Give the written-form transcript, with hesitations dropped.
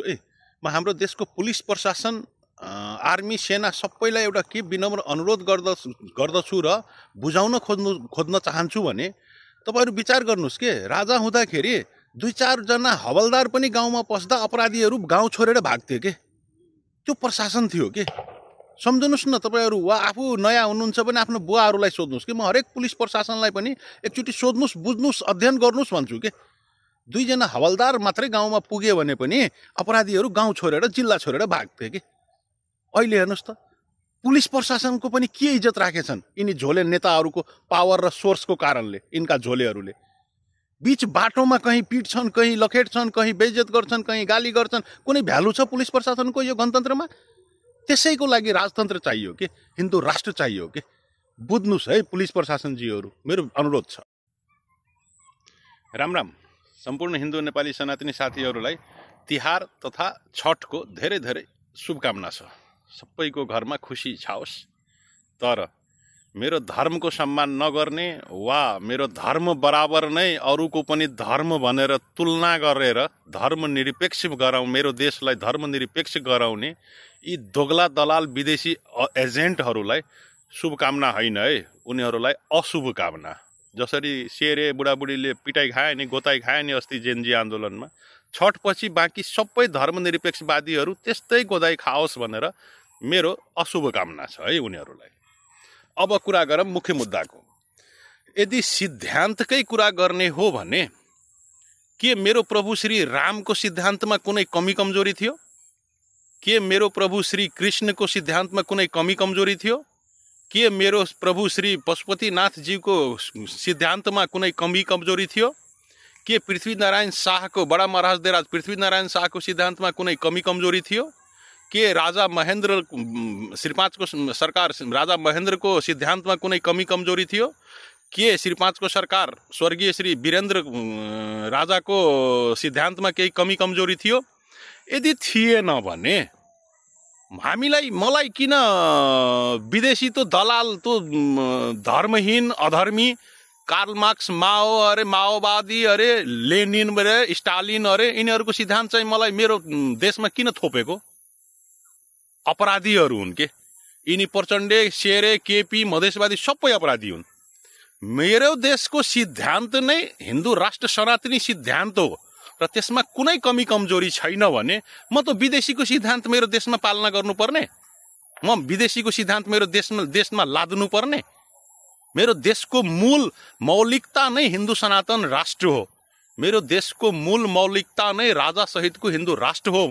ए म हाम्रो देशको पुलिस प्रशासन आर्मी सेना सबैलाई एउटा के विनम्र अनुरोध गर्दछु र बुझाउन खोज्न चाहन्छु भने तपाईहरु विचार गर्नुस् के राजा हुँदाखेरि 2-4 जना हवलदार पनि गाउँमा पस्दा अपराधीहरु गाउँ छोडेर भाग्थे के त्यो प्रशासन थियो के सम्झनुस् न तपाईहरु वा आफू नयाँ हुनुहुन्छ भने आफ्नो बुवाहरुलाई सोध्नुस् के म हरेक पुलिस प्रशासनलाई पनि एकचोटी सोध्नुस् बुझ्नुस् अध्ययन गर्नुस् भन्छु के 2 जना हवलदार मात्रै गाउँमा पुगे भने पनि अपराधीहरु गाउँ छोडेर जिल्ला छोडेर भाग्थे के अहिले हेर्नुस् त पुलिस प्रशासनको पनि के इज्जत राखेछन् यिनी झोले नेताहरुको पावर र सोर्सको कारणले यिनका झोलेहरुले बीच बाटोमा कहीं पिट्छन् कहीं लखेट्छन् कहीं बेइज्जत गर्छन् कहीं गाली गर्छन् कुनै भ्यालु छ पुलिस प्रशासनको यो गणतन्त्रमा त्यसैको लागि राजतन्त्र चाहियो के हिन्दू राष्ट्र चाहियो के बुझ्नुस् है पुलिस प्रशासनजीहरु मेरो अनुरोध छ राम राम सम्पूर्ण हिन्दू नेपाली सनातनी साथीहरुलाई तिहार तथा छठको धेरै धेरै शुभकामना छ सबैको घरमा खुशी छाओस् तर मेरो धर्मको सम्मान नगर्ने वा मेरो धर्म बराबर नै अरूको पनि धर्म भनेर तुलना गरेर धर्मनिरपेक्ष गराउ मेरो देशलाई धर्मनिरपेक्ष गराउने यी दोगला दलाल विदेशी एजेन्टहरूलाई शुभकामना हैन है उनीहरूलाई अशुभकामना जसरी शेरे बुढाबुढीले पिटाई खाए नि गोताई खाए नि अस्ति जेनजी आन्दोलनमा छठपछि बाँकी सबै धर्मनिरपेक्षवादीहरू त्यस्तै गोदाई खाओस् भनेर मेरो अशुभकामना छ है उनीहरूलाई अब कुरा गरौँ मुख्य मुद्दाको यदि सिद्धान्तकै कुरा गर्ने हो भने के मेरो प्रभु श्री रामको सिद्धान्तमा कुनै कमी कमजोरी थियो के मेरो प्रभु श्री कृष्णको सिद्धान्तमा कुनै कमी कमजोरी थियो के मेरो प्रभु श्री पशुपतिनाथ जीको सिद्धान्तमा कुनै कमी कमजोरी थियो के पृथ्वीनारायण शाहको बडा महाराजदेराज पृथ्वीनारायण शाहको सिद्धान्तमा कुनै कमी कमजोरी थियो के राजा महेन्द्र श्री 5 को सरकार राजा महेन्द्रको सिद्धान्तमा कुनै कमी कमजोरी थियो के श्री 5 को सरकार स्वर्गीय श्री वीरेन्द्र राजाको सिद्धान्तमा केही कमी कमजोरी थियो यदि थिएन भने हामीलाई मलाई किन विदेशी तो दलाल तो धर्महीन अधर्मी कार्ल मार्क्स माओ अरे माओवादी अरे लेनिन अरे स्टालिन अरे यिनीहरूको सिद्धान्त चाहिँ मलाई मेरो देशमा किन थोपेको अपराधीहरू हुन् के यिनी प्रचण्डे शेरे केपी मधेसवादी सबै अपराधी हुन् मेरो देशको सिद्धान्त नै हिन्दू राष्ट्र सनातनी सिद्धान्त हो र त्यसमा कुनै कमी कमजोरी छैन भने म त विदेशीको सिद्धान्त मेरो देशमा पालना गर्नुपर्ने म विदेशीको सिद्धान्त मेरो देशमा लाद्नु पर्ने मेरो देशको मूल मौलिकता नै हिन्दू सनातन राष्ट्र हो मेरो देशको मूल मौलिकता नै राजा सहितको हिन्दू राष्ट्र हो